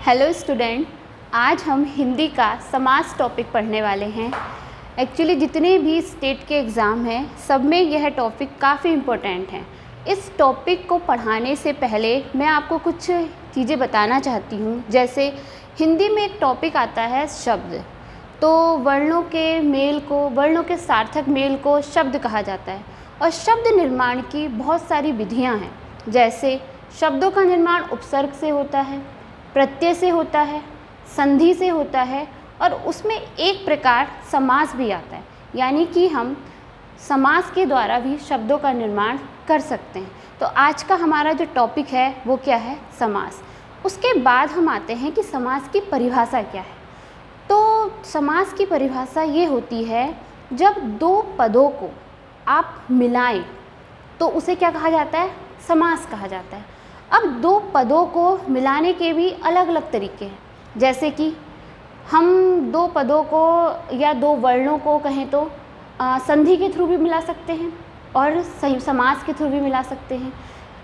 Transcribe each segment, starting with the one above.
Hello student, आज हम हिंदी का समास टॉपिक पढ़ने वाले हैं। एक्चुअली जितने भी स्टेट के एग्ज़ाम हैं सब में यह टॉपिक काफ़ी इम्पोर्टेंट है। इस टॉपिक को पढ़ाने से पहले मैं आपको कुछ चीज़ें बताना चाहती हूँ। जैसे हिंदी में एक टॉपिक आता है शब्द, तो वर्णों के सार्थक मेल को शब्द कहा जाता है। और शब्द निर्माण की बहुत सारी विधियाँ हैं। जैसे शब्दों का निर्माण उपसर्ग से होता है, प्रत्यय से होता है, संधि से होता है और उसमें एक प्रकार समास भी आता है, यानी कि हम समास के द्वारा भी शब्दों का निर्माण कर सकते हैं। तो आज का हमारा जो टॉपिक है वो क्या है? समास। उसके बाद हम आते हैं कि समास की परिभाषा क्या है। तो समास की परिभाषा ये होती है, जब दो पदों को आप मिलाएं तो उसे क्या कहा जाता है? समास कहा जाता है। अब दो पदों को मिलाने के भी अलग अलग तरीके हैं। जैसे कि हम दो पदों को या दो वर्णों को कहें तो संधि के थ्रू भी मिला सकते हैं और समास के थ्रू भी मिला सकते हैं।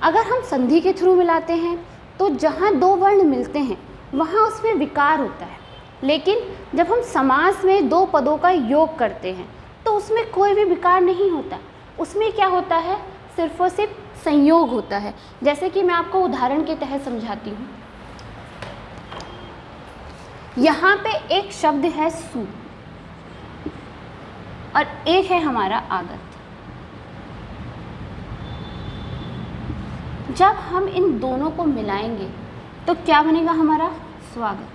अगर हम संधि के थ्रू मिलाते हैं तो जहाँ दो वर्ण मिलते हैं वहाँ उसमें विकार होता है, लेकिन जब हम समास में दो पदों का योग करते हैं तो उसमें कोई भी विकार नहीं होता। उसमें क्या होता है? सिर्फ और सिर्फ संयोग होता है। जैसे कि मैं आपको उदाहरण के तहत समझाती हूँ। यहाँ पे एक शब्द है सु और एक है हमारा आगत। जब हम इन दोनों को मिलाएंगे तो क्या बनेगा? हमारा स्वागत।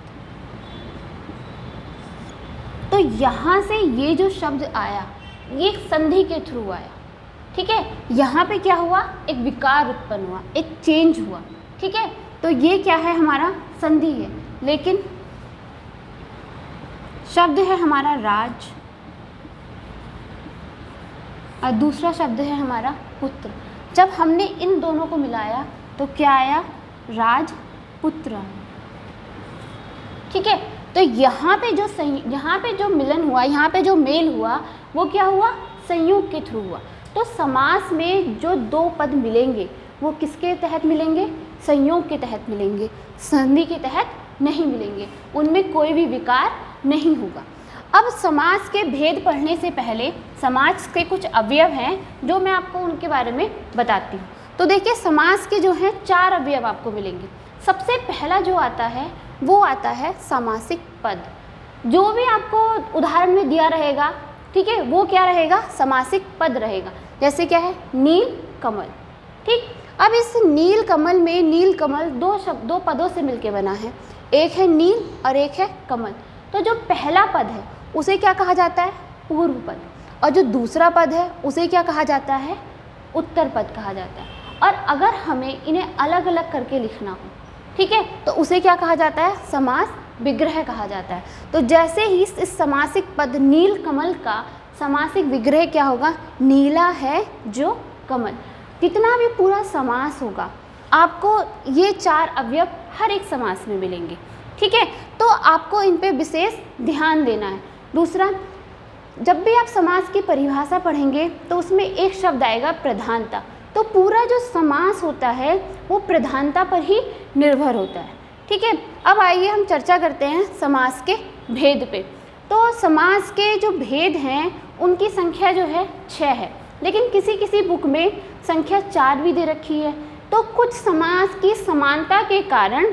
तो यहाँ से ये जो शब्द आया ये संधि के थ्रू आया, ठीक है। यहाँ पे क्या हुआ? एक विकार उत्पन्न हुआ, एक चेंज हुआ, ठीक है। तो ये क्या है? हमारा संधि है। लेकिन शब्द है हमारा राज और दूसरा शब्द है हमारा पुत्र। जब हमने इन दोनों को मिलाया तो क्या आया? राजपुत्र, ठीक है। तो यहाँ पे जो मिलन हुआ, यहाँ पे जो मेल हुआ वो क्या हुआ? संयोग के थ्रू हुआ। तो समास में जो दो पद मिलेंगे वो किसके तहत मिलेंगे? संयोग के तहत मिलेंगे, संधि के तहत नहीं मिलेंगे। उनमें कोई भी विकार नहीं होगा। अब समास के भेद पढ़ने से पहले समास के कुछ अवयव हैं जो मैं आपको उनके बारे में बताती हूँ। तो देखिए, समास के जो हैं 4 अवयव आपको मिलेंगे। सबसे पहला जो आता है वो आता है समासिक पद। जो भी आपको उदाहरण में दिया रहेगा, ठीक है, वो क्या रहेगा? समासिक पद रहेगा। जैसे क्या है? नील कमल, ठीक। अब इस नील कमल में नील कमल दो पदों से मिलके बना है। एक है नील और एक है कमल। तो जो पहला पद है उसे क्या कहा जाता है? पूर्व पद। और जो दूसरा पद है उसे क्या कहा जाता है? उत्तर पद कहा जाता है। और अगर हमें इन्हें अलग अलग करके लिखना हो, ठीक है, तो उसे क्या कहा जाता है? समास विग्रह कहा जाता है। तो जैसे ही इस समासिक पद नील कमल का समासिक विग्रह क्या होगा? नीला है जो कमल। जितना भी पूरा समास होगा आपको ये 4 अवयव हर एक समास में मिलेंगे, ठीक है। तो आपको इन पे विशेष ध्यान देना है। दूसरा, जब भी आप समास की परिभाषा पढ़ेंगे तो उसमें एक शब्द आएगा प्रधानता। तो पूरा जो समास होता है वो प्रधानता पर ही निर्भर होता है, ठीक है। अब आइए हम चर्चा करते हैं समास के भेद पे। तो समास के जो भेद हैं उनकी संख्या जो है 6 है, लेकिन किसी किसी बुक में संख्या 4 भी दे रखी है। तो कुछ समास की समानता के कारण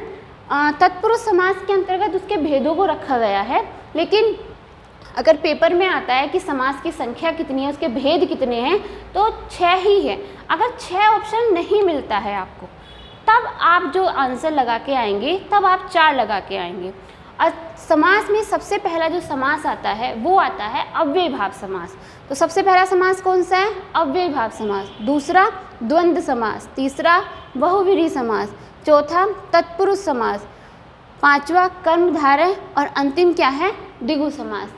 तत्पुरुष समास के अंतर्गत उसके भेदों को रखा गया है। लेकिन अगर पेपर में आता है कि समास की संख्या कितनी है, उसके भेद कितने हैं, तो 6 ही है। अगर 6 ऑप्शन नहीं मिलता है आपको, तब आप जो आंसर लगा के आएंगे तब आप 4 लगा के आएंगे। और समास में सबसे पहला जो समास आता है वो आता है अव्ययीभाव समास। तो सबसे पहला समास कौन सा है? अव्ययीभाव समास। दूसरा द्वंद्व समास, तीसरा बहुव्रीहि समास, चौथा तत्पुरुष समास, पांचवा कर्मधारय और अंतिम क्या है? द्विगु समास।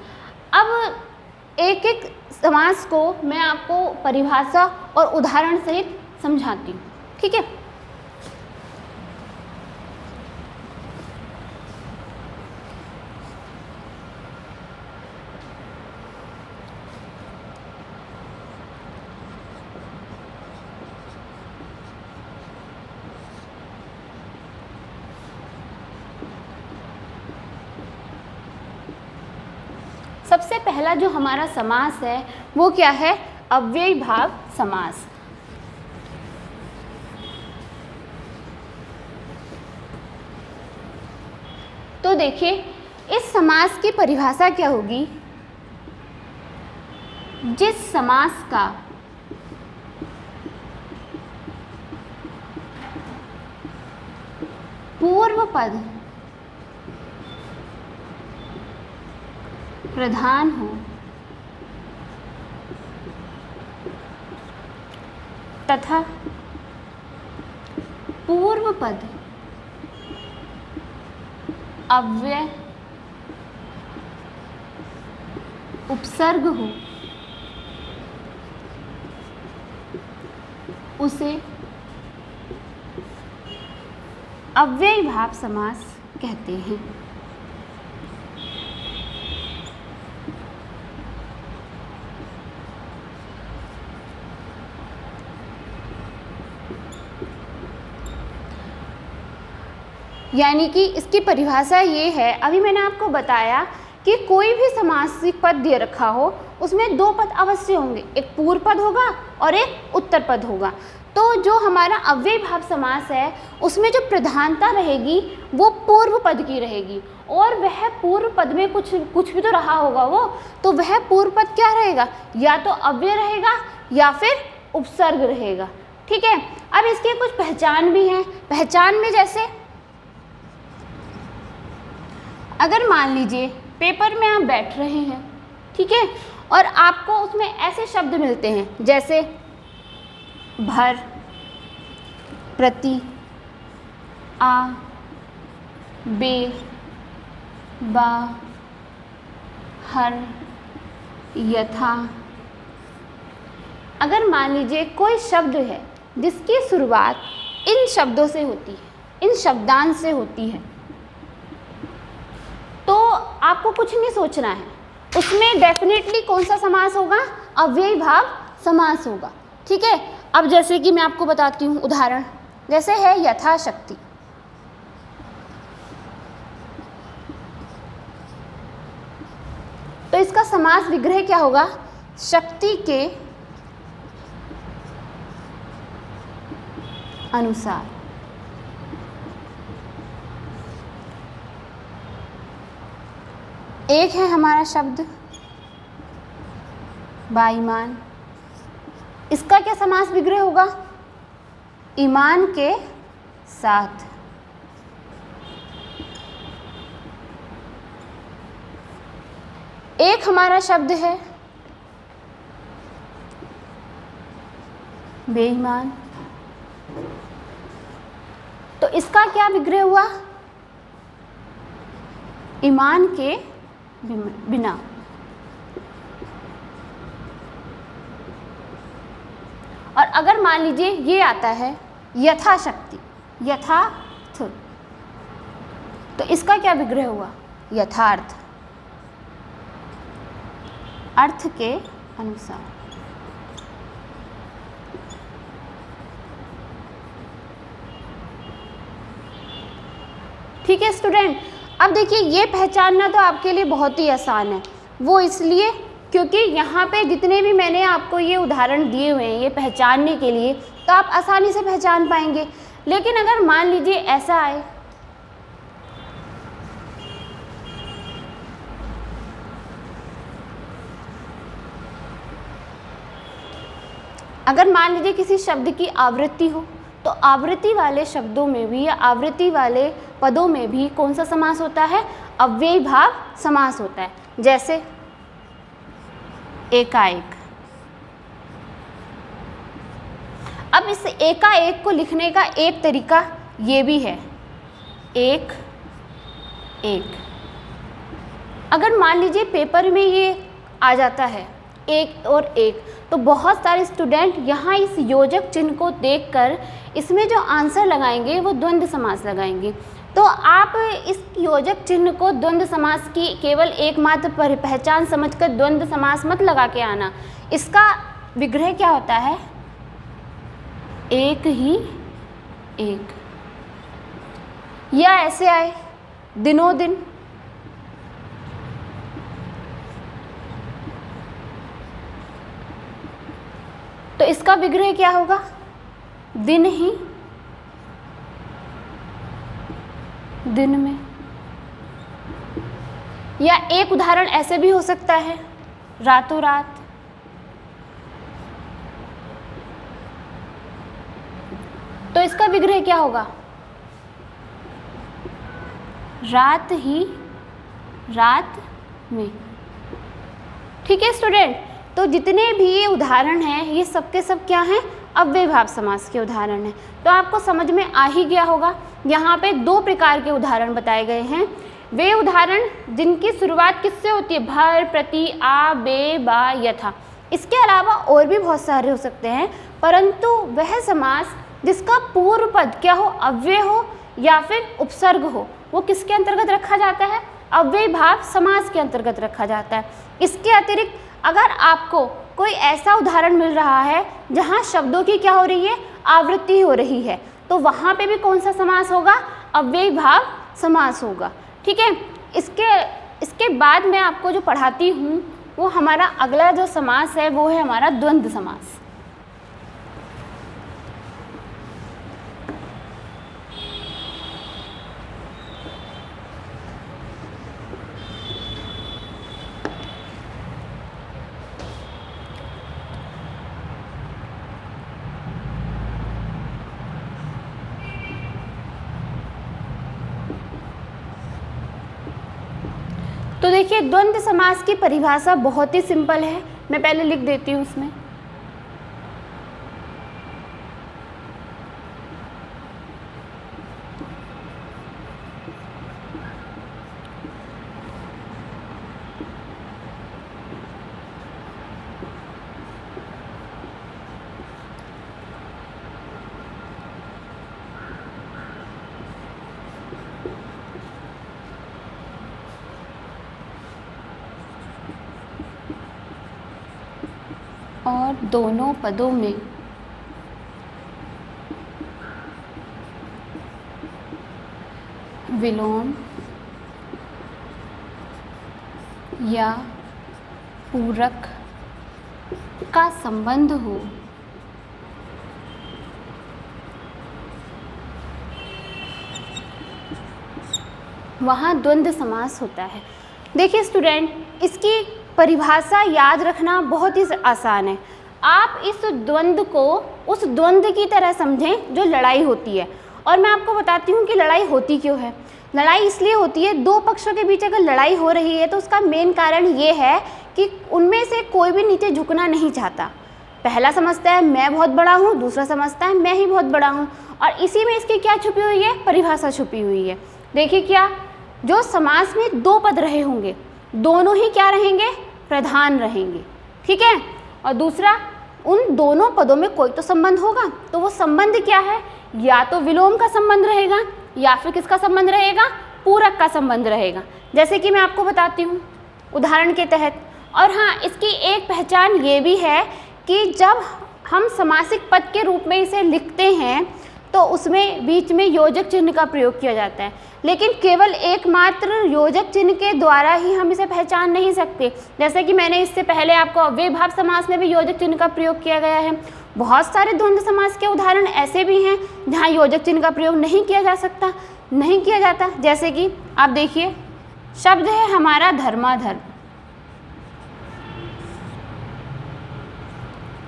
अब एक एक समास को मैं आपको परिभाषा और उदाहरण सहित समझाती हूँ, ठीक है। सबसे पहला जो हमारा समास है वो क्या है? अव्ययीभाव समास। तो देखिए इस समास की परिभाषा क्या होगी? जिस समास का पूर्व पद प्रधान हो तथा पूर्व पद अव्यय उपसर्ग हो, उसे अव्ययीभाव समास कहते हैं। यानी कि इसकी परिभाषा ये है, अभी मैंने आपको बताया कि कोई भी समासिक पद दे रखा हो उसमें दो पद अवश्य होंगे, एक पूर्व पद होगा और एक उत्तर पद होगा। तो जो हमारा अव्ययीभाव समास है उसमें जो प्रधानता रहेगी वो पूर्व पद की रहेगी, और वह पूर्व पद में कुछ भी तो रहा होगा वो, तो वह पूर्व पद क्या रहेगा? या तो अव्यय रहेगा या फिर उपसर्ग रहेगा। ठीक है, अब इसकी कुछ पहचान भी है। पहचान में जैसे अगर मान लीजिए पेपर में आप बैठ रहे हैं, ठीक है, और आपको उसमें ऐसे शब्द मिलते हैं जैसे भर, प्रति, आ, बे, बा, हर, यथा। अगर मान लीजिए कोई शब्द है जिसकी शुरुआत इन शब्दों से होती है, इन शब्दांश से होती है, तो आपको कुछ नहीं सोचना है, उसमें डेफिनेटली कौन सा समास होगा? अव्ययीभाव समास होगा। ठीक है, अब जैसे कि मैं आपको बताती हूँ उदाहरण, जैसे है यथाशक्ति। तो इसका समास विग्रह क्या होगा? शक्ति के अनुसार। एक है हमारा शब्द बाईमान, इसका क्या समास विग्रह होगा? ईमान के साथ। एक हमारा शब्द है बेईमान, तो इसका क्या विग्रह हुआ? ईमान के बिना। और अगर मान लीजिए ये आता है यथाशक्ति, यथार्थ, तो इसका क्या विग्रह हुआ? यथार्थ, अर्थ के अनुसार। ठीक है स्टूडेंट, अब देखिए ये पहचानना तो आपके लिए बहुत ही आसान है, वो इसलिए क्योंकि यहाँ पे जितने भी मैंने आपको ये उदाहरण दिए हुए हैं ये पहचानने के लिए, तो आप आसानी से पहचान पाएंगे। लेकिन अगर मान लीजिए ऐसा आए, अगर मान लीजिए किसी शब्द की आवृत्ति हो, तो आवृत्ति वाले शब्दों में भी या आवृत्ति वाले पदों में भी कौन सा समास होता है? अव्ययीभाव समास होता है। जैसे एकाएक। अब इस एकाएक को लिखने का एक तरीका ये भी है, एक एक। अगर मान लीजिए पेपर में ये आ जाता है एक और एक, तो बहुत सारे स्टूडेंट यहाँ इस योजक चिन्ह को देखकर इसमें जो आंसर लगाएंगे वो द्वंद्व समास लगाएंगे। तो आप इस योजक चिन्ह को द्वंद्व समास की केवल एकमात्र पहचान समझकर द्वंद्व समास मत लगा के आना। इसका विग्रह क्या होता है? एक ही एक। या ऐसे आए दिनों दिन, इसका विग्रह क्या होगा? दिन ही दिन में। या एक उदाहरण ऐसे भी हो सकता है, रातों रात। तो इसका विग्रह क्या होगा? रात ही रात में। ठीक है स्टूडेंट, तो जितने भी ये उदाहरण हैं ये सब के सब क्या हैं? अव्ययभाव समास के उदाहरण हैं। तो आपको समझ में आ ही गया होगा। यहाँ पे दो प्रकार के उदाहरण बताए गए हैं। वे उदाहरण जिनकी शुरुआत किससे होती है? भर, प्रति, आ, बे, बा, यथा। इसके अलावा और भी बहुत सारे हो सकते हैं, परंतु वह समास जिसका पूर्व पद क्या हो? अव्यय हो या फिर उपसर्ग हो, वो किसके अंतर्गत रखा जाता है? अव्ययभाव समास के अंतर्गत रखा जाता है। इसके अतिरिक्त अगर आपको कोई ऐसा उदाहरण मिल रहा है जहाँ शब्दों की क्या हो रही है? आवृत्ति हो रही है, तो वहाँ पे भी कौन सा समास होगा? अव्ययभाव समास होगा। ठीक है, इसके बाद मैं आपको जो पढ़ाती हूँ वो हमारा अगला जो समास है वो है हमारा द्वंद्व समास। तो देखिए, द्वंद्व समास की परिभाषा बहुत ही सिंपल है, मैं पहले लिख देती हूँ उसमें। और दोनों पदों में विलोम या पूरक का संबंध हो, वहाँ द्वंद्व समास होता है। देखिए स्टूडेंट, इसकी परिभाषा याद रखना बहुत ही आसान है। आप इस द्वंद्व को उस द्वंद्व की तरह समझें जो लड़ाई होती है। और मैं आपको बताती हूँ कि लड़ाई होती क्यों है। लड़ाई इसलिए होती है, दो पक्षों के बीच अगर लड़ाई हो रही है तो उसका मेन कारण ये है कि उनमें से कोई भी नीचे झुकना नहीं चाहता। पहला समझता है मैं बहुत बड़ा हूँ, दूसरा समझता है मैं ही बहुत बड़ा हूँ। और इसी में इसकी क्या छुपी हुई है? परिभाषा छुपी हुई है। देखिए, क्या जो समास में दो पद रहे होंगे, दोनों ही क्या रहेंगे? प्रधान रहेंगे। ठीक है, और दूसरा, उन दोनों पदों में कोई तो संबंध होगा, तो वो संबंध क्या है? या तो विलोम का संबंध रहेगा या फिर किसका संबंध रहेगा? पूरक का संबंध रहेगा। जैसे कि मैं आपको बताती हूँ उदाहरण के तहत। और हाँ, इसकी एक पहचान ये भी है कि जब हम समासिक पद के रूप में इसे लिखते हैं तो उसमें बीच में योजक चिन्ह का प्रयोग किया जाता है, लेकिन केवल एकमात्र योजक चिन्ह के द्वारा ही हम इसे पहचान नहीं सकते। जैसे कि मैंने इससे पहले आपको अव्ययभाव समास में भी योजक चिन्ह का प्रयोग किया गया है। बहुत सारे द्वंद्व समास के उदाहरण ऐसे भी हैं जहाँ योजक चिन्ह का प्रयोग नहीं किया जाता। जैसे कि आप देखिए, शब्द है हमारा धर्माधर्म।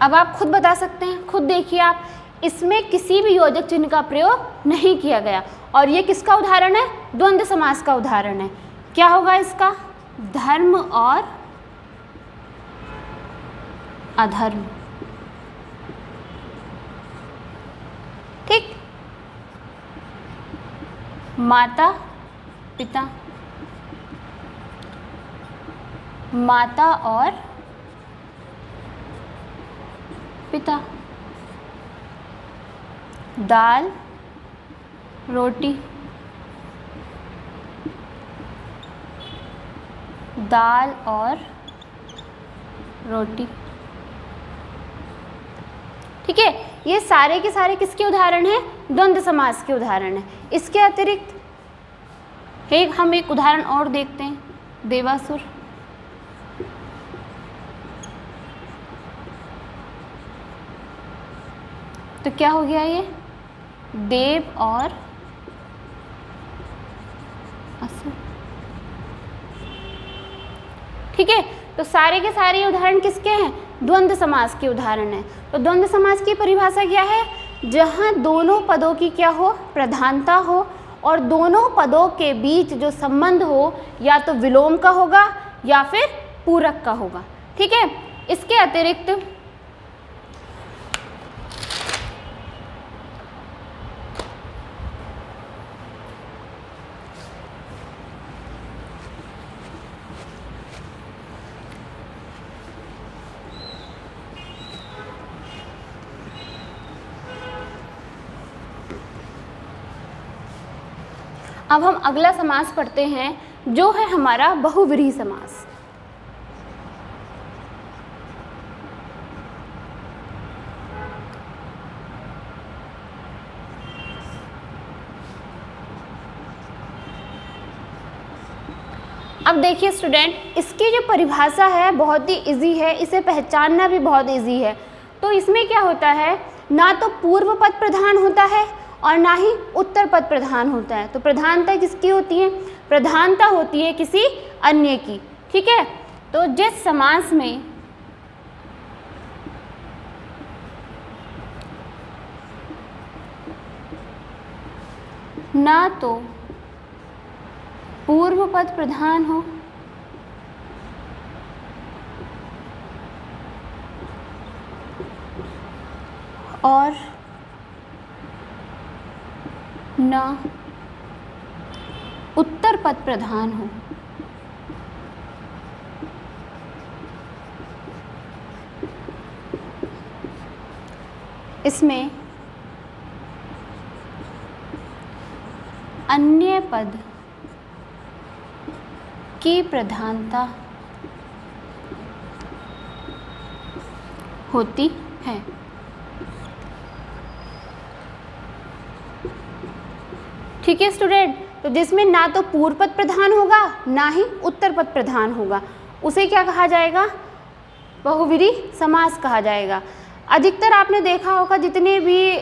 अब आप खुद बता सकते हैं, खुद देखिए आप, इसमें किसी भी योजक चिन्ह का प्रयोग नहीं किया गया। और ये किसका उदाहरण है? द्वंद्व समास का उदाहरण है। क्या होगा इसका? धर्म और अधर्म। ठीक, माता पिता, माता और पिता, दाल रोटी, दाल और रोटी। ठीक है, ये सारे के सारे किसके उदाहरण हैं? द्वंद्व समास के उदाहरण हैं। इसके अतिरिक्त हम एक उदाहरण और देखते हैं, देवासुर। तो क्या हो गया ये, देव और असुर। ठीक है, तो सारे के सारे उदाहरण किसके हैं, द्वंद्व समास के उदाहरण हैं। तो द्वंद्व समास की परिभाषा क्या है, जहां दोनों पदों की क्या हो, प्रधानता हो, और दोनों पदों के बीच जो संबंध हो या तो विलोम का होगा या फिर पूरक का होगा। ठीक है, इसके अतिरिक्त अब हम अगला समास पढ़ते हैं जो है हमारा बहुव्रीहि समास। अब देखिए स्टूडेंट, इसकी जो परिभाषा है बहुत ही इजी है, इसे पहचानना भी बहुत इजी है। तो इसमें क्या होता है, ना तो पूर्व पद प्रधान होता है और ना ही उत्तर पद प्रधान होता है। तो प्रधानता किसकी होती है, प्रधानता होती है किसी अन्य की। ठीक है, तो जिस समास में ना तो पूर्व पद प्रधान हो और न उत्तर पद प्रधान हो, इसमें अन्य पद की प्रधानता होती है। ठीक है स्टूडेंट, तो जिसमें ना तो पूर्व पद प्रधान होगा ना ही उत्तर पद प्रधान होगा, उसे क्या कहा जाएगा, बहुव्रीहि समास कहा जाएगा। अधिकतर आपने देखा होगा जितने भी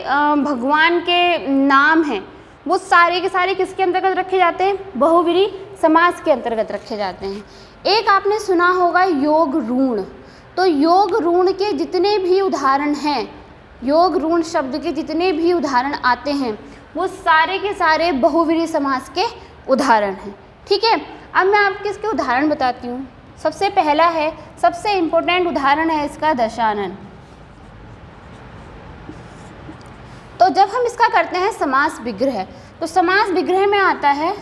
भगवान के नाम हैं वो सारे के सारे किसके अंतर्गत रखे जाते हैं, बहुव्रीहि समास के अंतर्गत रखे जाते हैं। एक आपने सुना होगा योग ऋण, तो योग ऋण के जितने भी उदाहरण हैं, योग ऋण शब्द के जितने भी उदाहरण आते हैं वो सारे के सारे बहुव्रीहि समास के उदाहरण हैं। ठीक है, अब मैं आपको इसके उदाहरण बताती हूँ। सबसे पहला है, सबसे इम्पोर्टेंट उदाहरण है इसका दशानन। तो जब हम इसका करते हैं समास विग्रह, तो समास विग्रह में आता है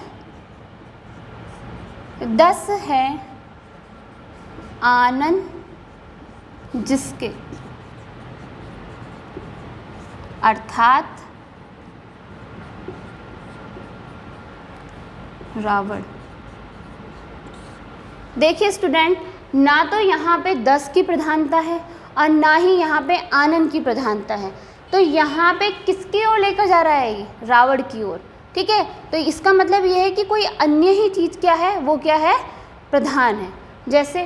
10 है आनन जिसके, अर्थात रावण। देखिए स्टूडेंट, ना तो यहाँ पे 10 की प्रधानता है और ना ही यहाँ पे आनंद की प्रधानता है, तो यहाँ पे किसकी ओर लेकर जा रहा है ये, रावण की ओर। ठीक है, तो इसका मतलब ये है कि कोई अन्य ही चीज़ क्या है, वो क्या है, प्रधान है। जैसे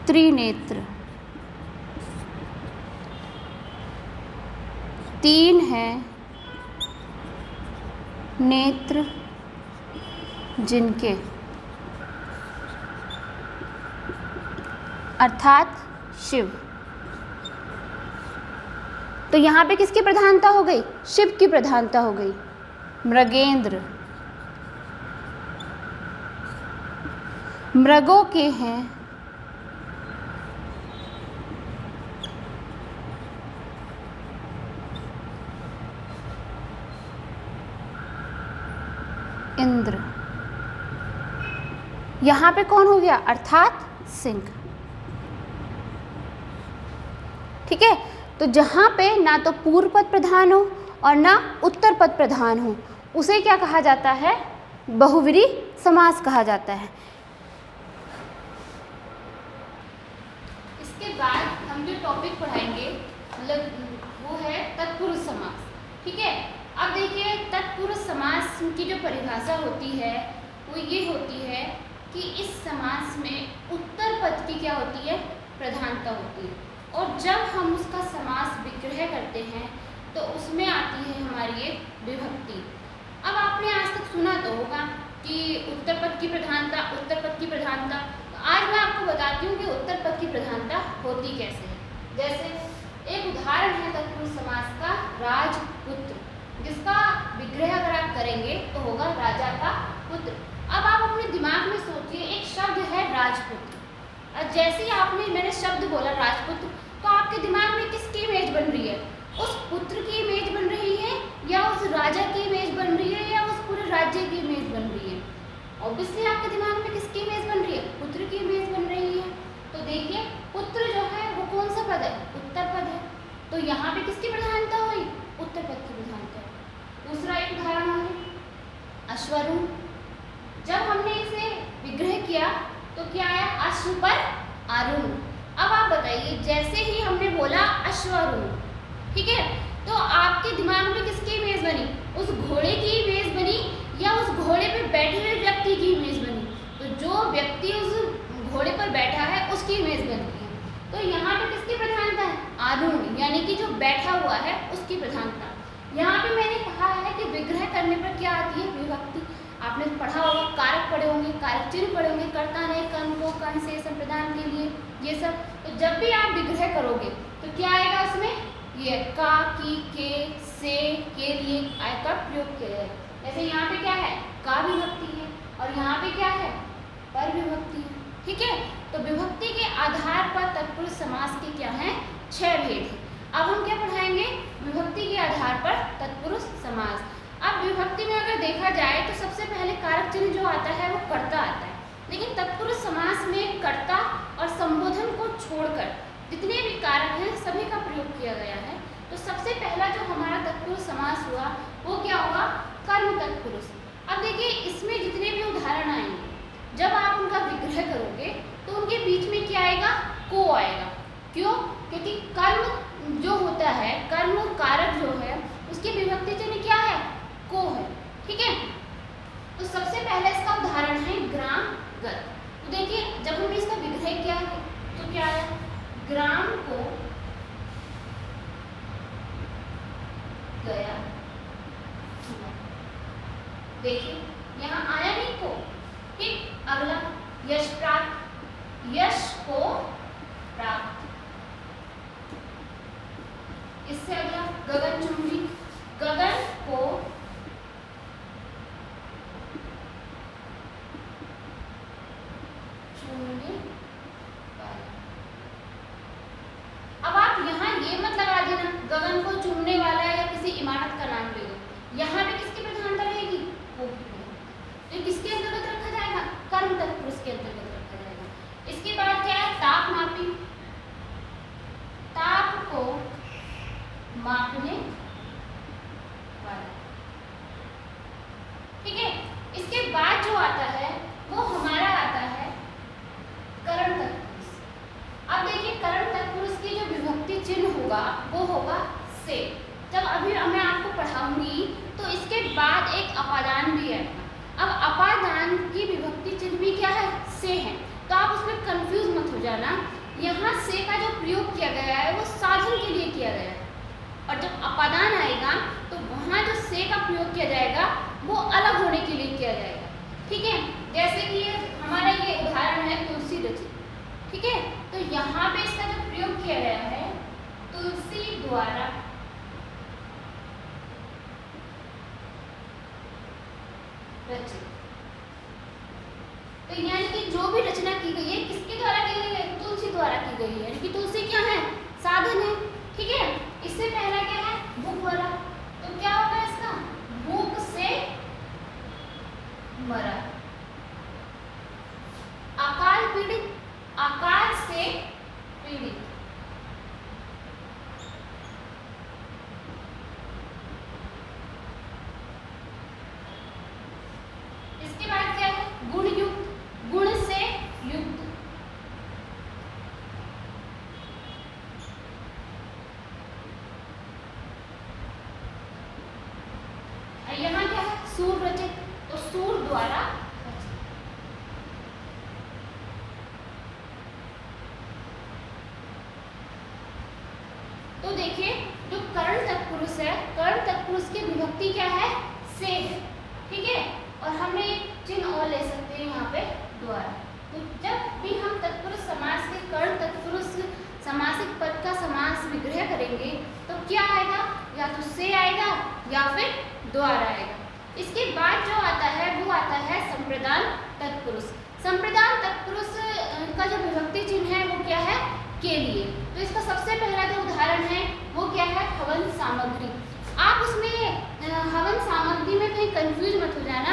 त्रिनेत्र, 3 है नेत्र जिनके, अर्थात शिव। तो यहाँ पे किसकी प्रधानता हो गई, शिव की प्रधानता हो गई। मृगेंद्र, मृगों के हैं इंद्र। यहाँ पे कौन हो गया, अर्थात सिंह। ठीक है, तो जहाँ पे ना तो पूर्व पद प्रधान हो और ना उत्तर पद प्रधान हो, उसे क्या कहा जाता है, बहुव्रीहि समास कहा जाता है। इसके बाद हम जो टॉपिक पढ़ाएंगे मतलब वो है तत्पुरुष समास। ठीक है, अब देखिए तत्पुरुष समास की जो परिभाषा होती है वो ये होती है कि इस समास में उत्तर पद की क्या होती है, प्रधानता होती है, और जब हम उसका समास विग्रह करते हैं तो उसमें आती है हमारी एक विभक्ति। अब आपने आज तक सुना तो होगा कि उत्तर पद की प्रधानता, उत्तर पद की प्रधानता। तो आज मैं आपको बताती हूँ कि उत्तर पद की प्रधानता होती कैसे है। जैसे एक उदाहरण है तत्पुरुष समास का राजपुत्र, जिसका विग्रह अगर आप करेंगे तो होगा राजा का पुत्र। अब आप अपने दिमाग में सोचिए, एक शब्द है राजपुत्र, और जैसे ही आपने मैंने शब्द बोला राजपुत्र तो आपके दिमाग में किसकी इमेज बन रही है? उस पुत्र की इमेज बन रही है, या उस राजा की इमेज बन रही है, या उस पूरे राज्य की इमेज बन रही है? ऑब्वियसली आपके दिमाग में किसकी इमेज बन रही है? पुत्र की इमेज बन रही है। तो देखिए पुत्र जो है वो कौन सा पद है? उत्तर पद है। तो यहाँ पे किसकी प्रधानता हुई? उत्तर पद की प्रधानता। दूसरा एक उदाहरण है अश्वरूढ़। जब हमने इसे विग्रह किया तो क्या आया? अश्व पर आरूढ़। अब आप बताइए, जैसे ही हमने बोला अश्वरूढ़, ठीक है, तो आपके दिमाग में किसकी इमेज बनी? उस घोड़े की इमेज बनी, या उस घोड़े पे बैठे हुए व्यक्ति की इमेज बनी? तो जो व्यक्ति उस घोड़े पर बैठा है उसकी इमेज बनती है। तो यहाँ पे किसकी प्रधानता है? आरूढ़, यानी कि जो बैठा हुआ है उसकी प्रधानता। यहाँ पे मैंने कहा है कि विग्रह करने पर क्या आती है? विभक्ति। आपने पढ़ा होगा, कारक पढ़े होंगे, कारक चिन्ह पढ़े होंगे, कर्ता ने कर्म को कर्ण से संप्रदान के लिए, ये सब। तो जब भी आप विग्रह करोगे तो क्या आएगा उसमें? ये का, की, के, से, के लिए आय का प्रयोग किया जाए। जैसे यहाँ पे क्या है? का विभक्ति है, और यहाँ पे क्या है? पर विभक्ति है। ठीक है, तो विभक्ति के आधार पर तत्पुरुष समास के क्या है? 6 भेद है। अब हम क्या पढ़ाएंगे? विभक्ति के आधार पर तत्पुरुष समास। अब विभक्ति में अगर देखा जाए तो सबसे पहले कारक चिन्ह जो आता है वो कर्ता आता है, लेकिन तत्पुरुष समास में कर्ता और संबोधन को छोड़कर जितने भी कारक हैं सभी का प्रयोग किया गया है। तो सबसे पहला जो हमारा तत्पुरुष समास हुआ वो क्या हुआ? कर्म तत्पुरुष। अब देखिए इसमें जितने भी उदाहरण आएंगे, जब आप उनका विग्रह करोगे तो उनके बीच में क्या आएगा? को आएगा। क्यों? क्योंकि कर्म जो होता है, कर्म कारक जो है उसकी विभक्ति चिन्ह क्या है? को है। ठीक है, तो सबसे पहले इसका उदाहरण है ग्राम गत। तो देखिए जब हमने इसका विग्रह किया तो क्या आया? ग्राम को गया। देखिए यहाँ आया नहीं को। ठीक, अगला यश प्राप्त, यश को प्राप्त। इससे अगला गगनचुंबी, गगन को चूमने वाला। अब आप यहाँ ये मत लगा देना गगन को चूमने वाला या किसी इमारत का नाम ले दो। यहाँ पे किसकी प्रधानता रहेगी? को की। तो किसके अंतर्गत रखा जाएगा? कर्म तत्पुरुष के अंतर्गत रखा जाएगा। इसके बाद क्या है? ताप मापी, ताप को मापने वाला। ठीक है, इसके बाद जो आता है वो हमारा आता है करण तत्पुरुष। अब देखिए करण तत्पुरुष की जो विभक्ति चिन्ह होगा वो होगा से। जब अभी मैं आपको पढ़ाऊंगी तो इसके बाद एक अपादान भी आएगा। अब अपादान की विभक्ति चिन्ह भी क्या है? से है। तो आप उसमें कंफ्यूज मत हो जाना। यहाँ से का जो प्रयोग किया गया है वो साधन के लिए किया गया है, और जब अपादान आएगा तो वहाँ जो से का प्रयोग किया जाएगा वो अलग होने के लिए किया जाएगा। ठीक है, जैसे कि हमारा ये उदाहरण है तुलसी रचित। ठीक है, तो यहाँ पे इसका जो प्रयोग किया गया है तुलसी द्वारा रचित। तो यानी कि जो भी रचना की गई है किसके द्वारा की गई है? तुलसी द्वारा की गई है, यानी कि तुलसी क्या है? साधन है। ठीक है, इससे पहला क्या है? भूख वाला। तो क्या होगा इसका? भूख से मरा। अकाल पीड़ित, अकाल से पीड़ित। इसके बाद क्या है? गुण युक्त, गुण से युक्त। यहाँ क्या है? सूर रचित, तो सूर द्वारा रचित। विभक्ति क्या है, से है, ठीक है। और हम एक चिन्ह और ले सकते हैं यहाँ पे, द्वारा। तो जब भी हम तत्पुरुष समास के कर्ण तत्पुरुष समासिक पद का समास विग्रह करेंगे तो क्या आएगा, या तो से आएगा या फिर द्वारा आएगा। इसके बाद जो आता है वो आता है संप्रदान तत्पुरुष। संप्रदान तत्पुरुष का जो विभक्ति चिन्ह है वो क्या है, के लिए। तो इसका सबसे पहला जो उदाहरण है वो क्या है, हवन सामग्री। आप उसमें हवन सामग्री में कहीं कंफ्यूज मत हो जाना।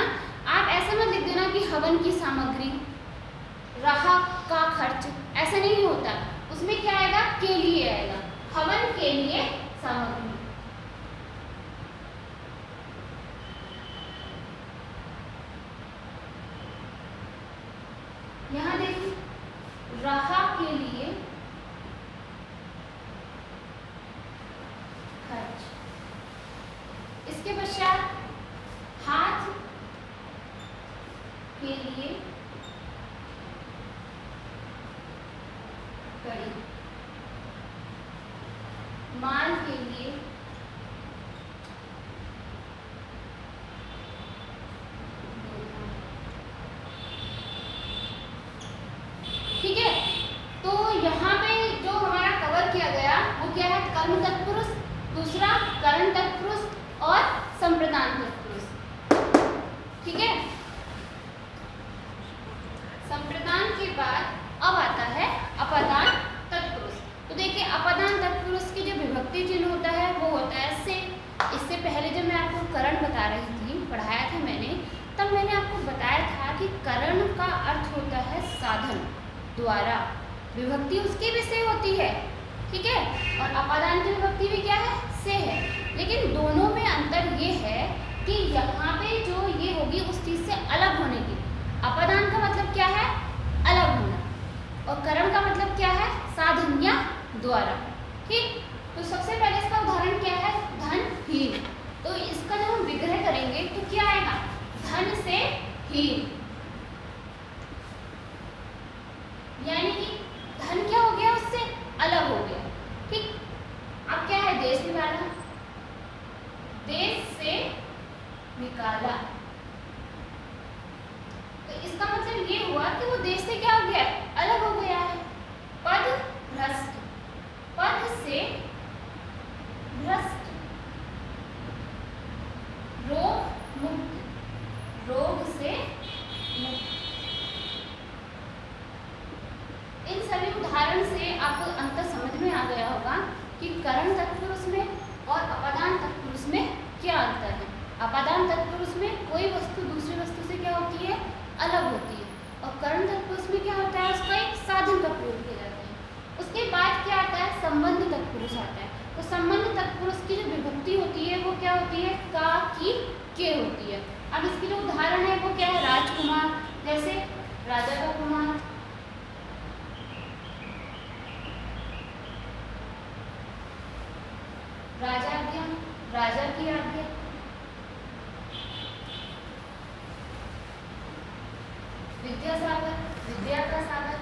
आप ऐसा मत लिख देना कि हवन की सामग्री, राह का खर्च, ऐसा नहीं होता। उसमें क्या आएगा, के लिए आएगा, हवन के लिए सामग्री। यहाँ देखिए, राह के लिए खर्च। इसके पश्चात हाथ के लिए कड़ी, माल के लिए ठीक है। तो यहाँ पे जो हमारा कवर किया गया वो क्या है, कर्म तत्पुरुष, दूसरा करण तत्पुरुष और संप्रदान तत्पुरुष, ठीक है। संप्रदान के बाद अब आता है अपादान तत्पुरुष। तो देखिए, अपादान तत्पुरुष की जो विभक्ति चिन्ह होता है वो होता है से। इससे पहले जब मैं आपको करण बता रही थी, पढ़ाया था मैंने, तब मैंने आपको बताया था कि करण का अर्थ होता है साधन, द्वारा। विभक्ति उसकी भी से होती है, ठीक है। और अपादान की विभक्ति भी क्या है, से है। लेकिन दोनों में अंतर ये है कि यहाँ पे जो ये होगी उस चीज से अलग होने की। अपादान का मतलब क्या है, अलग होना, और करण का मतलब क्या है, साधन या द्वारा, ठीक। तो सबसे पहले इसका उदाहरण क्या है, धन हीन। तो इसका जब हम विग्रह करेंगे तो क्या आएगा, धन से हीन, यानी कि धन क्या हो गया, उससे अलग हो गया, ठीक। अब क्या है, देश निकाला, देश से निकाला। तो इसका मतलब ये हुआ कि वो देश से क्या हो गया, अलग हो गया है। पद भ्रष्ट, पद से भ्रष्ट, रोग मुक्त, रोग से मुक्त। इन सभी उदाहरण से आपको अंतर समझ में आ गया होगा कि करण तत्पुरुष में और अपादान तत्पुरुष में क्या अंतर है। अपादान तत्पुरुष में कोई वस्तु दूसरी वस्तु से क्या होती है, अलग होती है, और करण तत्पुरुष में क्या होता है, उसका एक साधन का प्रयोग किया जाता है। उसके बाद क्या आता है, संबंध तत्पुरुष आता है। तो संबंध तत्पुरुष की जो विभक्ति होती है वो क्या होती है, का, की, के होती है। अब इसकी जो उदाहरण है वो क्या है, राजकुमार, जैसे राजा का कुमार, राजाज्ञा, राजा की आज्ञा, विद्यासागर, विद्या का सागर,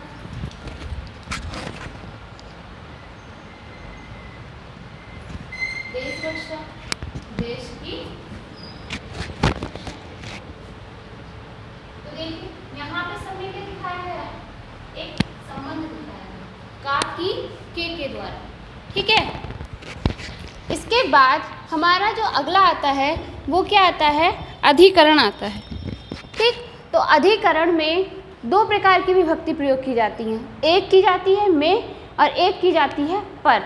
देश रक्षा, देश की। तो देखिए यहाँ पे समय क्या दिखाया गया है, एक संबंध दिखाया गया, का, की, के द्वारा, ठीक है। इसके बाद हमारा जो अगला आता है वो क्या आता है, अधिकरण आता है, ठीक। तो अधिकरण में दो प्रकार की विभक्ति प्रयोग की जाती हैं, एक की जाती है में और एक की जाती है पर।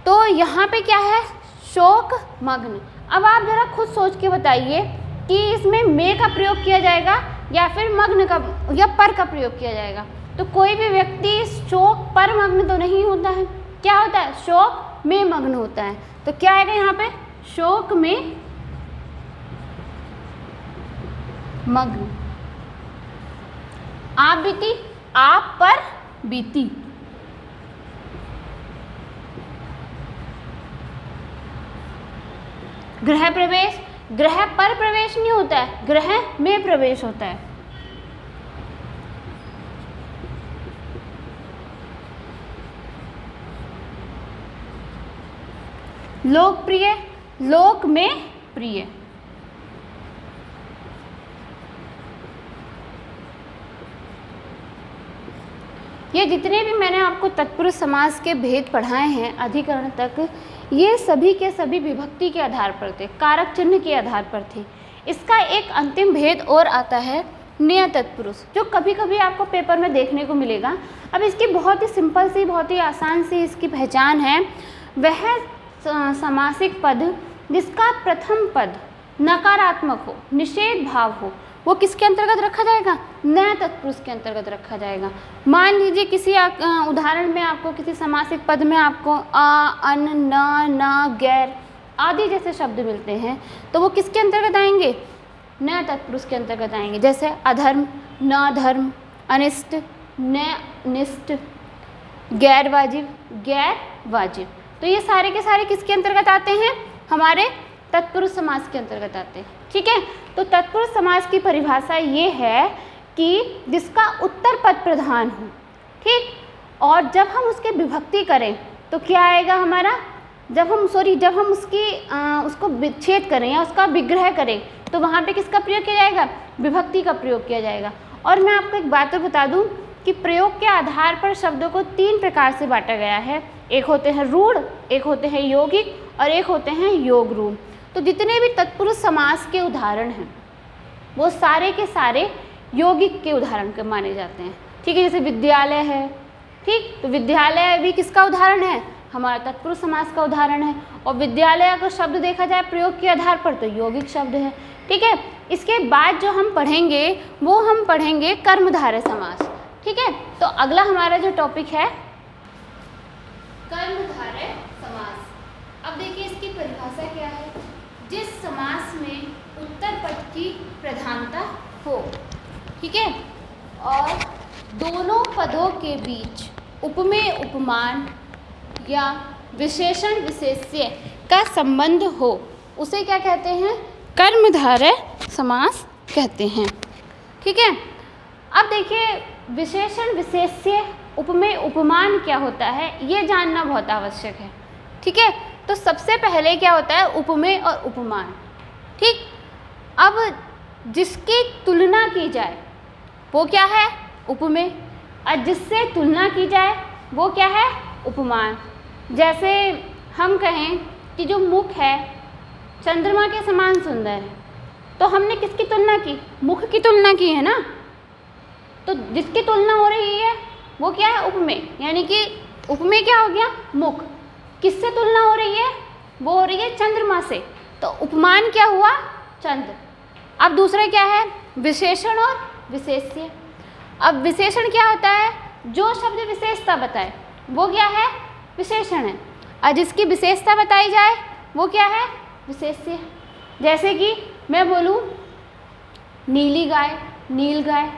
तो यहाँ पे क्या है, शोक मग्न। अब आप जरा खुद सोच के बताइए कि इसमें में का प्रयोग किया जाएगा या फिर मग्न का या पर का प्रयोग किया जाएगा। तो कोई भी व्यक्ति शोक पर मग्न तो नहीं होता है, क्या होता है, शोक में मग्न होता है। तो क्या आएगा यहाँ पे, शोक में मग्न। आप बीती, आप पर बीती। गृह प्रवेश, गृह पर प्रवेश नहीं होता है, गृह में प्रवेश होता है। लोकप्रिय, लोक में प्रिय। ये जितने भी मैंने आपको तत्पुरुष समास के भेद पढ़ाए हैं अधिकरण तक, ये सभी के सभी विभक्ति के आधार पर थे, कारक चिन्ह के आधार पर थे। इसका एक अंतिम भेद और आता है नियत तत्पुरुष, जो कभी कभी आपको पेपर में देखने को मिलेगा। अब इसकी बहुत ही सिंपल सी, बहुत ही आसान सी इसकी पहचान है। वह समासिक पद जिसका प्रथम पद नकारात्मक हो, निषेध भाव हो, वो किसके अंतर्गत रखा जाएगा? नया तत्पुरुष के अंतर्गत रखा जाएगा। मान लीजिए किसी उदाहरण में आपको किसी समासिक पद में आपको आ, अन, न, गैर आदि जैसे शब्द मिलते हैं, तो वो किसके अंतर्गत आएंगे? नया तत्पुरुष के अंतर्गत आएंगे। जैसे अधर्म, न धर्म, अनिष्ट, न निष्ट, गैर वाजिब, गैर वाजिब। तो ये सारे के सारे किसके अंतर्गत आते हैं? हमारे तत्पुरुष समास के अंतर्गत आते हैं। ठीक है, तो तत्पुरुष समास की परिभाषा ये है कि जिसका उत्तर पद प्रधान हो, ठीक, और जब हम उसके विभक्ति करें तो क्या आएगा हमारा? जब हम उसको विच्छेद करें या उसका विग्रह करें तो वहाँ पे किसका प्रयोग किया जाएगा? विभक्ति का प्रयोग किया जाएगा। और मैं आपको एक बात और बता दूँ कि प्रयोग के आधार पर शब्दों को 3 प्रकार से बांटा गया है। एक होते हैं रूढ़, एक होते हैं यौगिक और एक होते हैं योग रूढ़। तो जितने भी तत्पुरुष समास के उदाहरण हैं वो सारे के सारे यौगिक के उदाहरण के माने जाते हैं। ठीक है, जैसे विद्यालय है, ठीक, तो विद्यालय भी किसका उदाहरण है? हमारा तत्पुरुष समास का उदाहरण है। और विद्यालय अगर शब्द देखा जाए प्रयोग के आधार पर तो यौगिक शब्द है। ठीक है, इसके बाद जो हम पढ़ेंगे वो हम पढ़ेंगे कर्मधारय समास। ठीक है, तो अगला हमारा जो टॉपिक है कर्मधारय समास। अब देखिए इसकी परिभाषा क्या है? जिस समास में उत्तर पद की प्रधानता हो, ठीक है, और दोनों पदों के बीच उपमेय उपमान या विशेषण विशेष्य का संबंध हो, उसे क्या कहते हैं? कर्मधारय समास कहते हैं। ठीक है, अब देखिए विशेषण विशेष्य उपमेय उपमान क्या होता है ये जानना बहुत आवश्यक है। ठीक है, तो सबसे पहले क्या होता है? उपमेय और उपमान। ठीक, अब जिसकी तुलना की जाए वो क्या है? उपमेय, और जिससे तुलना की जाए वो क्या है? उपमान। जैसे हम कहें कि जो मुख है चंद्रमा के समान सुंदर है, तो हमने किसकी तुलना की? मुख की तुलना की है ना। तो जिसकी तुलना हो रही है वो क्या है? उपमेय। यानी कि उपमेय क्या हो गया? मुख। किससे तुलना हो रही है? वो हो रही है चंद्रमा से, तो उपमान क्या हुआ? चंद्र। अब दूसरा क्या है? विशेषण और विशेष्य। अब विशेषण क्या होता है? जो शब्द विशेषता बताए वो क्या है? विशेषण है, और जिसकी विशेषता बताई जाए वो क्या है? विशेष्य। जैसे कि मैं बोलूँ नीली गाय, नील गाय,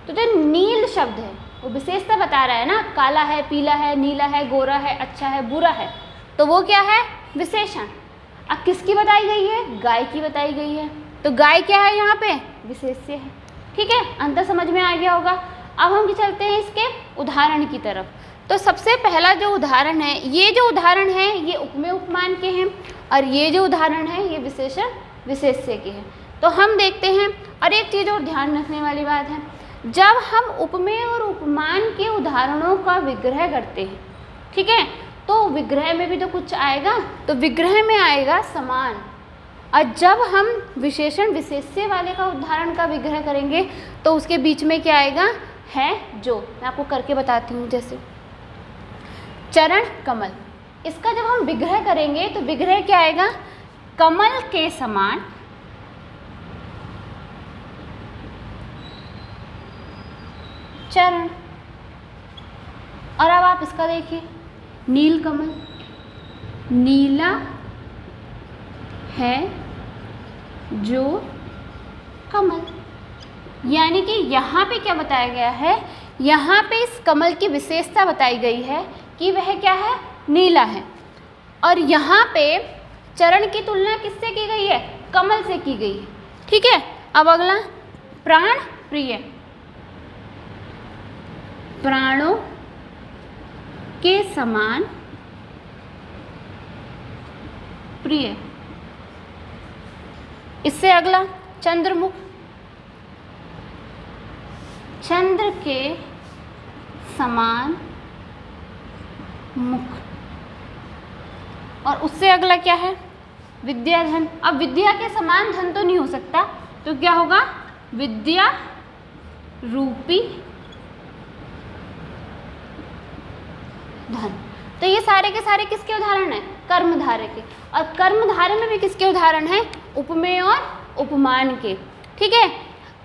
तो जो नील शब्द है वो विशेषता बता रहा है ना, काला है, पीला है, नीला है, गोरा है, अच्छा है, बुरा है, तो वो क्या है? विशेषण। अब किसकी बताई गई है? गाय की बताई गई है, तो गाय क्या है यहाँ पे? विशेष्य है। ठीक है, अंतर समझ में आ गया होगा। अब हम चलते हैं इसके उदाहरण की तरफ। तो सबसे पहला जो उदाहरण है, ये जो उदाहरण है ये उपमेय उपमान के हैं, और ये जो उदाहरण है ये विशेषण विशेष्य के हैं। तो हम देखते हैं। और एक चीज़ और ध्यान रखने वाली बात है, जब हम उपमेय और उपमान के उदाहरणों का विग्रह करते हैं, ठीक है, तो विग्रह में भी तो कुछ आएगा, तो विग्रह में आएगा समान। और जब हम विशेषण विशेष्य वाले का उदाहरण का विग्रह करेंगे तो उसके बीच में क्या आएगा? है जो। मैं आपको करके बताती हूँ। जैसे चरण कमल, इसका जब हम विग्रह करेंगे तो विग्रह क्या आएगा? कमल के समान चरण। और अब आप इसका देखिए, नील कमल, नीला है जो कमल, यानी कि यहाँ पे क्या बताया गया है? यहाँ पे इस कमल की विशेषता बताई गई है कि वह क्या है? नीला है। और यहाँ पे चरण की तुलना किससे की गई है? कमल से की गई है। ठीक है, अब अगला प्राण प्रिय, प्राणों के समान प्रिय। इससे अगला चंद्रमुख, चंद्र के समान मुख। और उससे अगला क्या है? विद्याधन। अब विद्या के समान धन तो नहीं हो सकता, तो क्या होगा? विद्या रूपी धन। तो ये सारे के सारे किसके उदाहरण हैं? कर्मधारय के। और कर्मधारय में भी किसके उदाहरण हैं? उपमेय और उपमान के। ठीक है,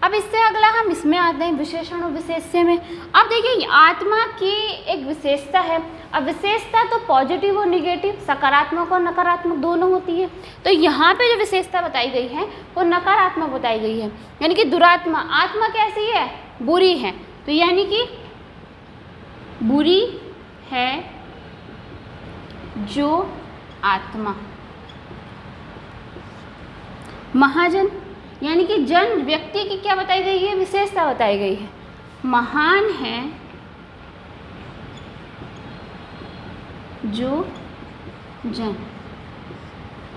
अब इससे अगला हम इसमें आते हैं विशेषण और विशेष्य में। अब देखिए आत्मा की एक विशेषता है। अब विशेषता तो पॉजिटिव और निगेटिव, सकारात्मक और नकारात्मक दोनों होती है। तो यहाँ पे जो विशेषता बताई गई है वो नकारात्मक बताई गई है, यानी कि दुरात्मा। आत्मा कैसी है? बुरी है। तो यानी कि बुरी है जो आत्मा। महाजन यानी कि जन, व्यक्ति की क्या बताई गई है? विशेषता बताई गई है। महान है जो जन।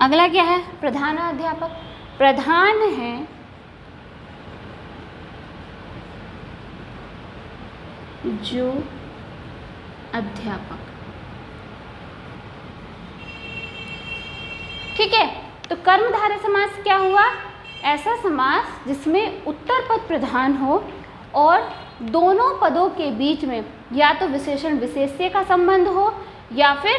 अगला क्या है? प्रधानाध्यापक। प्रधान है जो अध्यापक। ठीक है, तो कर्मधारय समास क्या हुआ? ऐसा समास जिसमें उत्तर पद प्रधान हो और दोनों पदों के बीच में या तो विशेषण विशेष्य का संबंध हो या फिर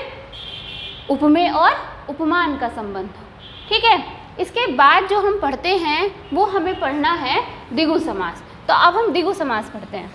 उपमेय और उपमान का संबंध हो। ठीक है, इसके बाद जो हम पढ़ते हैं वो हमें पढ़ना है द्विगु समास। तो अब हम द्विगु समास पढ़ते हैं।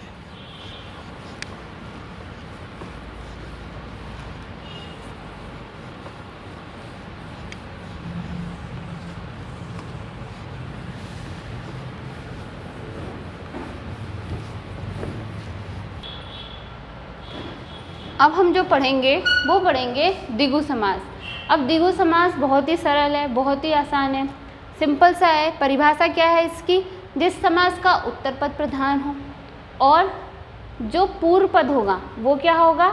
अब हम जो पढ़ेंगे वो पढ़ेंगे द्विगु समास। अब द्विगु समास बहुत ही सरल है, बहुत ही आसान है, सिंपल सा है। परिभाषा क्या है इसकी? जिस समास का उत्तर पद प्रधान हो और जो पूर्व पद होगा वो क्या होगा?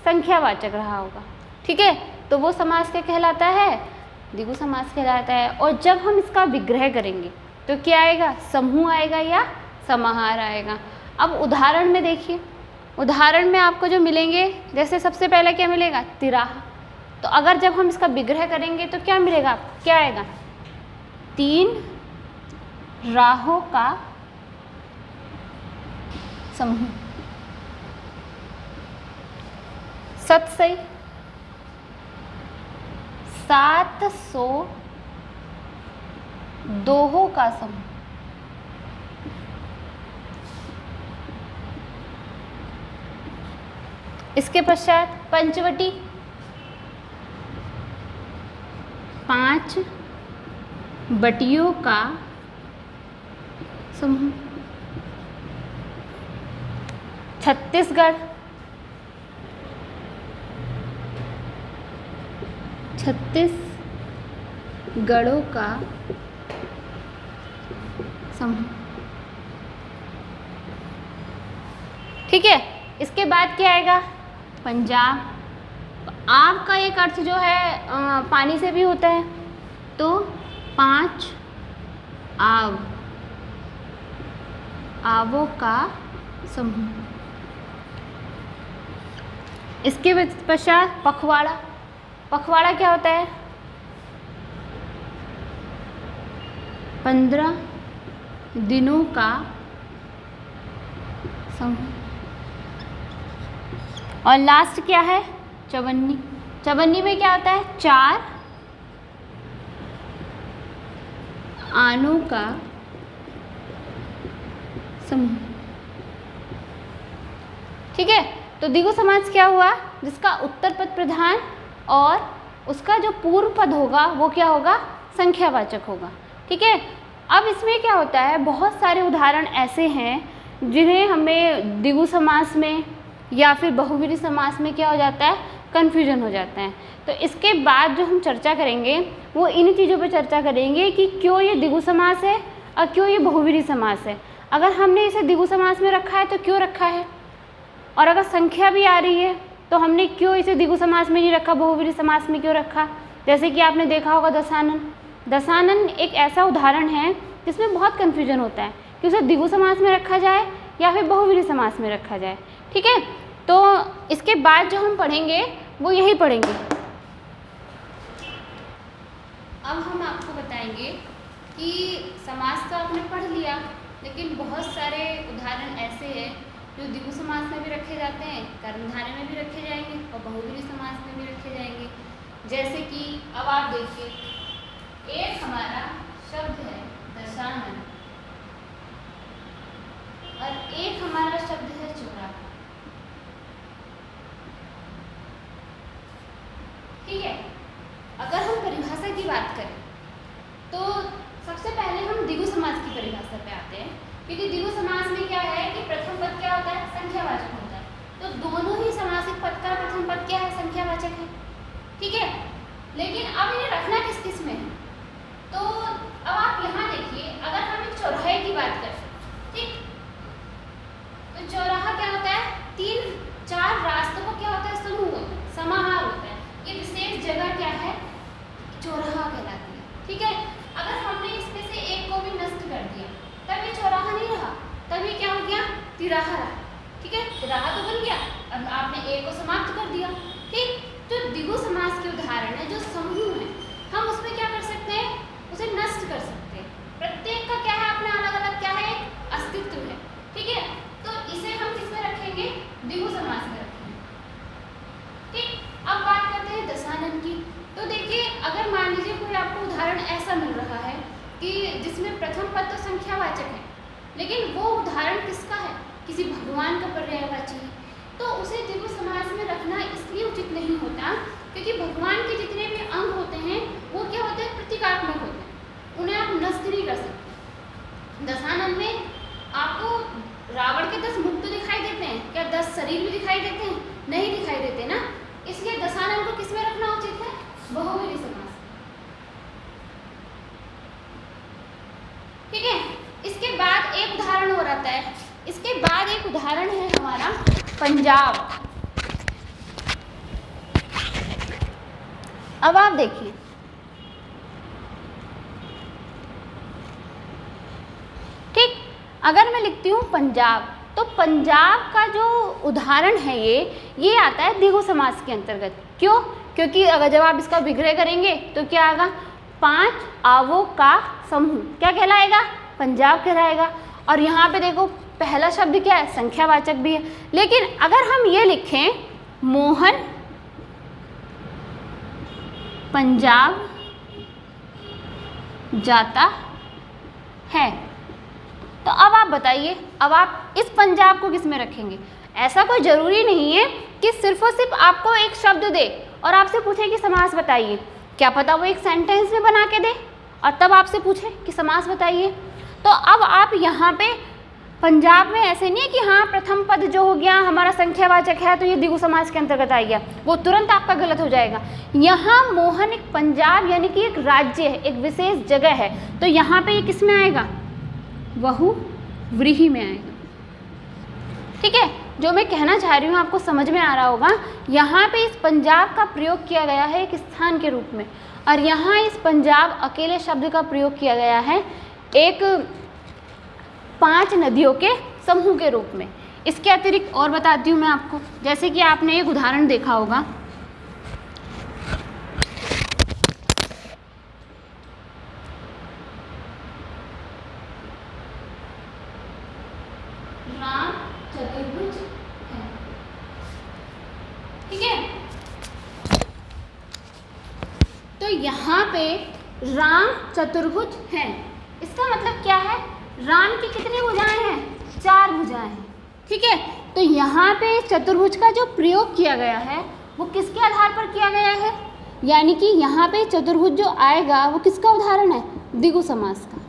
संख्यावाचक रहा होगा। ठीक है, तो वो समास क्या कहलाता है? द्विगु समास कहलाता है। और जब हम इसका विग्रह करेंगे तो क्या आएगा? समूह आएगा या समाहार आएगा। अब उदाहरण में देखिए, उदाहरण में आपको जो मिलेंगे, जैसे सबसे पहले क्या मिलेगा? तिराहा। तो अगर जब हम इसका विग्रह करेंगे तो क्या मिलेगा आपको? क्या आएगा? 3 राहों का समूह। सतसई 700 दोहों का समूह। इसके पश्चात पंचवटी 5 बटियों का समूह। छत्तीसगढ़ 36 गढ़ों का समूह। ठीक है, इसके बाद क्या आएगा? पंजाब। आव का एक अर्थ जो है पानी से भी होता है, तो 5 आव, आवों का समूह। इसके पश्चात पखवाड़ा। पखवाड़ा क्या होता है? 15 दिनों का समूह। और लास्ट क्या है? चवन्नी। चवन्नी में क्या होता है? 4 आनों का समूह। ठीक है, तो द्विगु समास क्या हुआ? जिसका उत्तर पद प्रधान और उसका जो पूर्व पद होगा वो क्या होगा? संख्यावाचक होगा। ठीक है, अब इसमें क्या होता है? बहुत सारे उदाहरण ऐसे हैं जिन्हें हमें द्विगु समास में या फिर बहुव्रीहि समास में क्या हो जाता है? कन्फ्यूजन हो जाता है। तो इसके बाद जो हम चर्चा करेंगे वो इन चीज़ों पर चर्चा करेंगे कि क्यों ये द्विगु समास है और क्यों ये बहुव्रीहि समास है। अगर हमने इसे द्विगु समास में रखा है तो क्यों रखा है, और अगर संख्या भी आ रही है तो हमने क्यों इसे द्विगु समास में नहीं रखा, बहुव्रीहि समास में क्यों रखा। जैसे कि आपने देखा होगा दशानन, दशानन एक ऐसा उदाहरण है जिसमें बहुत कन्फ्यूजन होता है कि उसे द्विगु समास में रखा जाए या फिर बहुव्रीहि समास में रखा जाए। ठीक है, तो इसके बाद जो हम पढ़ेंगे वो यही पढ़ेंगे। अब हम आपको बताएंगे कि समास तो आपने पढ़ लिया, लेकिन बहुत सारे उदाहरण ऐसे हैं जो द्विगु समास में भी रखे जाते हैं, कर्मधारय में भी रखे जाएंगे और बहुव्रीहि समास में भी रखे जाएंगे। जैसे कि अब आप देखिए, एक हमारा शब्द है दशानन और एक हमारा शब्द है चौराहा। ठीक है, अगर हम परिभाषा की बात करें तो सबसे पहले हम द्विगु समास की परिभाषा पे आते हैं, क्योंकि द्विगु समास में क्या है कि प्रथम पद क्या होता है, संख्यावाचक होता है। तो दोनों ही समासिक पद का प्रथम पद क्या है, संख्यावाचक है। ठीक है, लेकिन अब इन्हें रखना किस किस में है, तो अब आप यहाँ देखिए, अगर हम एक चौराहे की बात करें, ठीक, तो चौराहा क्या होता है, 3-4 रास्तों का क्या होता है, समूह होता है, समाहार होता है। ये विशेष जगह क्या है, चौराहा कहलाती है। ठीक है, अगर हमने इसमें से एक को भी नष्ट कर दिया तब ये चौराहा नहीं रहा, तब ये क्या हो गया, तिराहा रहा। ठीक है, तिराहा तो बन गया, अब आपने एक को समाप्त कर दिया। ठीक, तो द्विगु समास के उदाहरण है जो समूह है, हम उसमें क्या कर सकते हैं, उसे नष्ट कर सकते हैं। प्रत्येक का क्या है, अपना अलग अलग क्या है, एक अस्तित्व है। ठीक है, तो इसे हम किसमें रखेंगे, द्विगु समास में रखेंगे। ठीक, अब बात करते हैं दशानन की। तो देखिए, अगर मान लीजिए कोई आपको उदाहरण ऐसा मिल रहा है कि जिसमें प्रथम पद तो संख्यावाचक है, लेकिन वो उदाहरण किसका है, किसी भगवान का पर्यायवाची है, तो उसे द्विगु समास में रखना इसलिए उचित नहीं होता क्योंकि भगवान के जितने भी अंग होते हैं वो क्या होते हैं, प्रतीकात्मक होते हैं, उन्हें आप नष्ट नहीं कर सकते। दशानन में आपको रावण के 10 मुख तो दिखाई देते हैं, क्या 10 शरीर भी दिखाई देते हैं, नहीं दिखाई देते ना, इसलिए दशानन को किसमें रखना उचित है, बहुव्रीहि समास। ठीक है, इसके बाद एक उदाहरण और आता है, इसके बाद एक उदाहरण है हमारा पंजाब। अब आप देखिए, ठीक, अगर मैं लिखती हूँ पंजाब, तो पंजाब का जो उदाहरण है ये आता है द्विगु समास के अंतर्गत। क्यों, क्योंकि अगर जब आप इसका विग्रह करेंगे तो क्या आएगा, 5 आवों का समूह क्या कहलाएगा, पंजाब कहलाएगा। और यहाँ पे देखो पहला शब्द क्या है, संख्यावाचक भी है। लेकिन अगर हम ये लिखें मोहन पंजाब जाता है, तो अब आप बताइए, अब आप इस पंजाब को किस में रखेंगे। ऐसा कोई ज़रूरी नहीं है कि सिर्फ और सिर्फ आपको एक शब्द दे और आपसे पूछे कि समास बताइए, क्या पता वो एक सेंटेंस में बना के दे और तब आपसे पूछे कि समास बताइए। तो अब आप यहाँ पे पंजाब में ऐसे नहीं है कि हाँ प्रथम पद जो हो गया हमारा संख्यावाचक है तो ये द्विगु समास के अंतर्गत आ गया, वो तुरंत आपका गलत हो जाएगा। यहाँ मोहन एक पंजाब यानी कि एक राज्य है, एक विशेष जगह है, तो यहाँ पे ये किस में आएगा, बहुव्रीहि में आएगा। ठीक है, जो मैं कहना चाह रही हूँ आपको समझ में आ रहा होगा। यहाँ पे इस पंजाब का प्रयोग किया गया है एक स्थान के रूप में, और यहाँ इस पंजाब अकेले शब्द का प्रयोग किया गया है एक 5 नदियों के समूह के रूप में। इसके अतिरिक्त और बताती हूँ मैं आपको, जैसे कि आपने एक उदाहरण देखा होगा, राम चतुर्भुज है। ठीक है, तो यहाँ पे राम चतुर्भुज है, इसका मतलब क्या है, राम की कितनी भुजाएं हैं, 4 भुजाएं हैं। ठीक है, तो यहाँ पे चतुर्भुज का जो प्रयोग किया गया है वो किसके आधार पर किया गया है, यानी कि यहाँ पे चतुर्भुज जो आएगा वो किसका उदाहरण है, द्विगु समास का।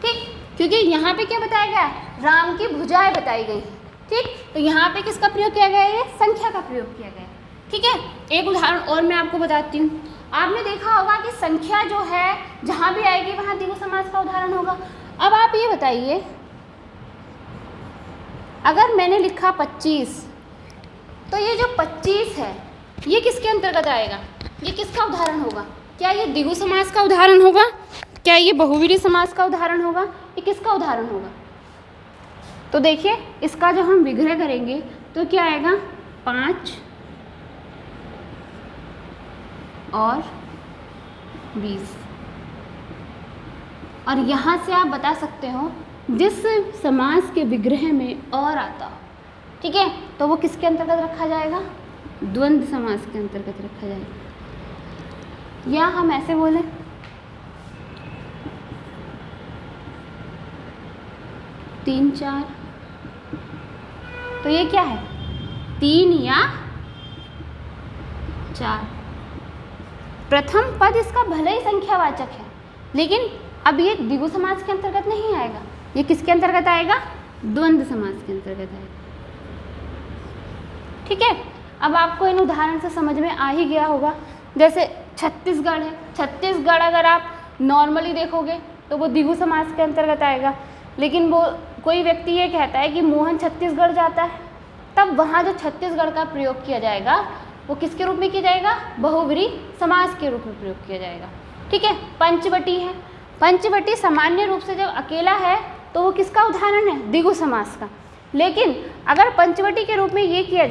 ठीक, क्योंकि यहाँ पे क्या बताया गया है, राम की भुजाएं बताई गई। ठीक, तो यहाँ पे किसका प्रयोग किया गया है, संख्या का प्रयोग किया गया है। ठीक है, एक उदाहरण और मैं आपको बताती हूँ। आपने देखा होगा कि संख्या जो है जहाँ भी आएगी वहाँ द्विगु समास का उदाहरण होगा। अब आप ये बताइए, अगर मैंने लिखा 25 तो ये जो 25 है ये किसके अंतर्गत आएगा? ये किसका उदाहरण होगा? क्या ये द्विगु समास का उदाहरण होगा? क्या ये बहुव्रीहि समास का उदाहरण होगा? ये किसका उदाहरण होगा? तो देखिए इसका जब हम विग्रह करेंगे तो क्या आएगा? 5 और 20। और यहाँ से आप बता सकते हो जिस समास के विग्रह में और आता हो, ठीक है, तो वो किसके अंतर्गत रखा जाएगा? द्वंद्व समास के अंतर्गत रखा जाएगा। या हम ऐसे बोलें, तीन चार, तो ये क्या है? 3 या 4। प्रथम पद इसका भले ही संख्यावाचक है, लेकिन अब ये द्विगु समास के अंतर्गत नहीं आएगा। ये किसके अंतर्गत आएगा? द्वंद्व समास के अंतर्गत आएगा। ठीक है, अब आपको इन उदाहरण से समझ में आ ही गया होगा। जैसे छत्तीसगढ़ है, छत्तीसगढ़ अगर आप नॉर्मली देखोगे तो वो द्विगु समास के अंतर्गत आएगा, लेकिन वो कोई व्यक्ति ये कहता है कि मोहन छत्तीसगढ़ जाता है, तब वहाँ जो छत्तीसगढ़ का प्रयोग किया जाएगा वो किसके रूप में किया जाएगा? बहुव्रीहि समास के रूप में प्रयोग किया जाएगा। ठीक है, पंचवटी है, पंचवटी सामान्य रूप से जब अकेला है तो वो किसका उदाहरण है? द्विगु समास का। लेकिन अगर पंचवटी के रूप में ये किया